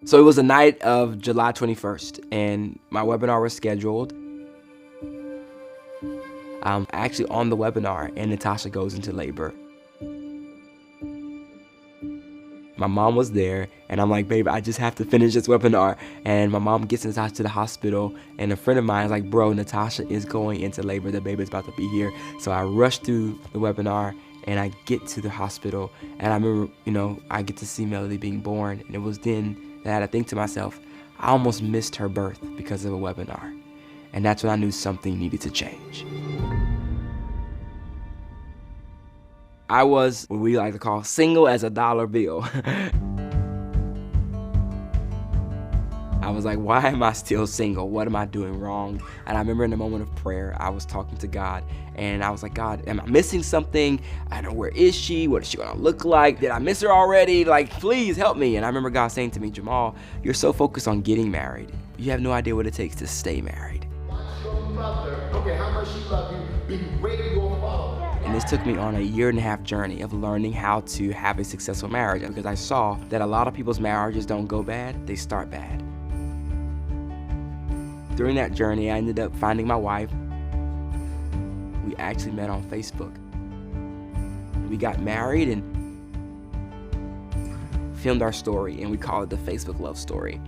So it was the night of July 21st, and my webinar was scheduled. I'm actually on the webinar, and Natasha goes into labor. My mom was there, and I'm like, babe, I just have to finish this webinar. And my mom gets Natasha to the hospital, and a friend of mine is like, bro, Natasha is going into labor. The baby's about to be here. So I rush through the webinar, and I get to the hospital, and I remember, I get to see Melody being born, and it was then that I had to think to myself, I almost missed her birth because of a webinar. And that's when I knew something needed to change. I was what we like to call single as a dollar bill. I was like, why am I still single? What am I doing wrong? And I remember in the moment of prayer, I was talking to God, and I was like, God, am I missing something? I don't know, where is she? What is she gonna look like? Did I miss her already? Like, please help me. And I remember God saying to me, Jamal, you're so focused on getting married. You have no idea what it takes to stay married. Okay, how much she love you, be ready to go follow. And this took me on a 1.5-year journey of learning how to have a successful marriage, because I saw that a lot of people's marriages don't go bad, they start bad. During that journey, I ended up finding my wife. We actually met on Facebook. We got married and filmed our story, and we call it the Facebook love story.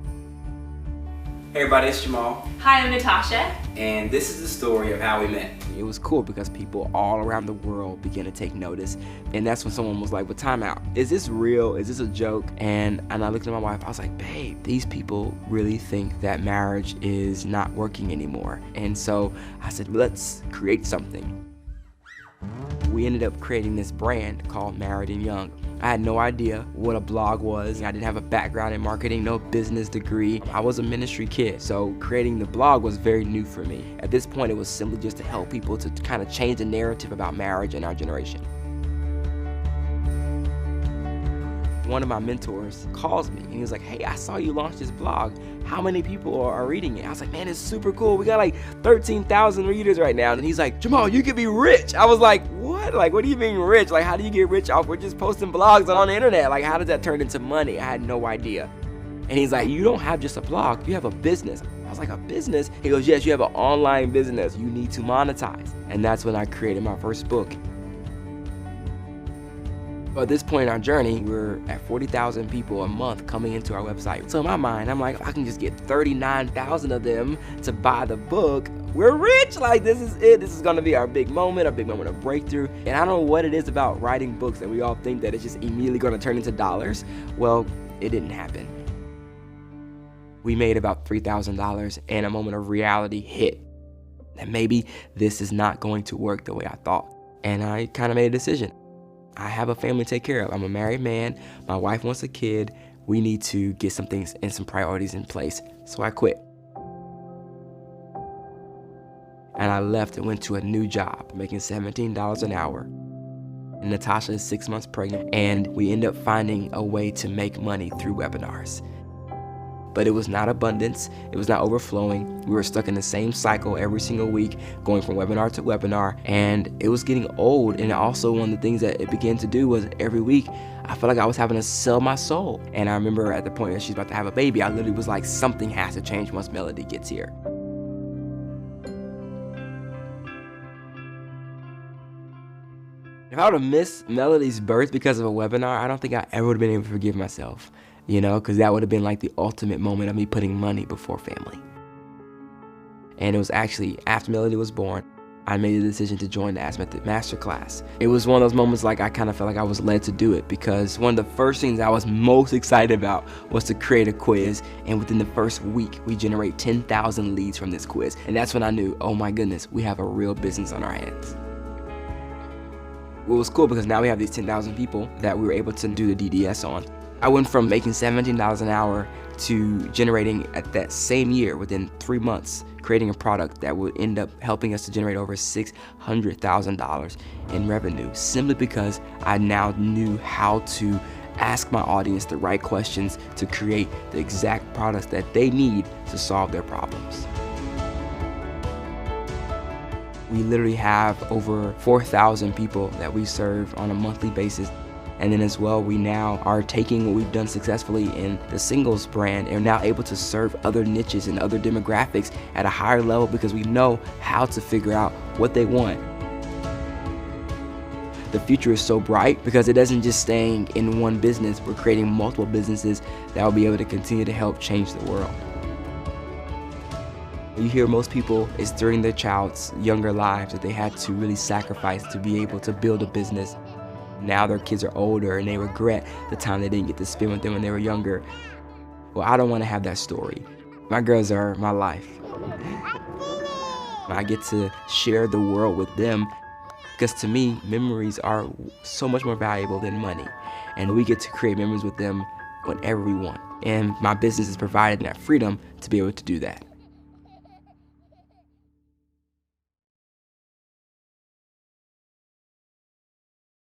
Hey everybody, it's Jamal. Hi, I'm Natasha. And this is the story of how we met. It was cool because people all around the world began to take notice. And that's when someone was like, well, time out. Is this real? Is this a joke? And I looked at my wife, I was like, babe, these people really think that marriage is not working anymore. And so I said, let's create something. We ended up creating this brand called Married and Young. I had no idea what a blog was. I didn't have a background in marketing, no business degree. I was a ministry kid, so creating the blog was very new for me. At this point, it was simply just to help people to kind of change the narrative about marriage in our generation. One of my mentors calls me and he was like, hey, I saw you launch this blog. How many people are reading it? I was like, man, it's super cool. We got like 13,000 readers right now. And he's like, Jamal, you could be rich. I was like, what? Like, what do you mean rich? Like, how do you get rich off? We're just posting blogs on the internet. Like, how does that turn into money? I had no idea. And he's like, you don't have just a blog, you have a business. I was like, a business? He goes, yes, you have an online business. You need to monetize. And that's when I created my first book. At this point in our journey, we're at 40,000 people a month coming into our website. So in my mind, I'm like, if I can just get 39,000 of them to buy the book, we're rich. Like, this is it. This is gonna be our big moment of breakthrough. And I don't know what it is about writing books that we all think that it's just immediately gonna turn into dollars. Well, it didn't happen. We made about $3,000 and a moment of reality hit. That maybe this is not going to work the way I thought. And I kind of made a decision. I have a family to take care of. I'm a married man. My wife wants a kid. We need to get some things and some priorities in place. So I quit. And I left and went to a new job, making $17 an hour. And Natasha is 6 months pregnant, and we end up finding a way to make money through webinars. But it was not abundance, it was not overflowing. We were stuck in the same cycle every single week, going from webinar to webinar, and it was getting old. And also one of the things that it began to do was every week, I felt like I was having to sell my soul. And I remember at the point that she's about to have a baby, I literally was like, something has to change once Melody gets here. If I would have missed Melody's birth because of a webinar, I don't think I ever would have been able to forgive myself. Because that would have been like the ultimate moment of me putting money before family. And it was actually after Melody was born, I made the decision to join the Ask Method Masterclass. It was one of those moments like I kind of felt like I was led to do it, because one of the first things I was most excited about was to create a quiz. And within the first week, we generate 10,000 leads from this quiz. And that's when I knew, oh my goodness, we have a real business on our hands. It was cool because now we have these 10,000 people that we were able to do the DDS on. I went from making $17 an hour to generating at that same year, within 3 months, creating a product that would end up helping us to generate over $600,000 in revenue, simply because I now knew how to ask my audience the right questions to create the exact products that they need to solve their problems. We literally have over 4,000 people that we serve on a monthly basis. And then as well, we now are taking what we've done successfully in the singles brand and now able to serve other niches and other demographics at a higher level because we know how to figure out what they want. The future is so bright because it isn't just staying in one business. We're creating multiple businesses that will be able to continue to help change the world. You hear most people, it's during their child's younger lives that they had to really sacrifice to be able to build a business. Now their kids are older and they regret the time they didn't get to spend with them when they were younger. Well, I don't want to have that story. My girls are my life. I get to share the world with them because to me, memories are so much more valuable than money. And we get to create memories with them whenever we want. And my business is providing that freedom to be able to do that.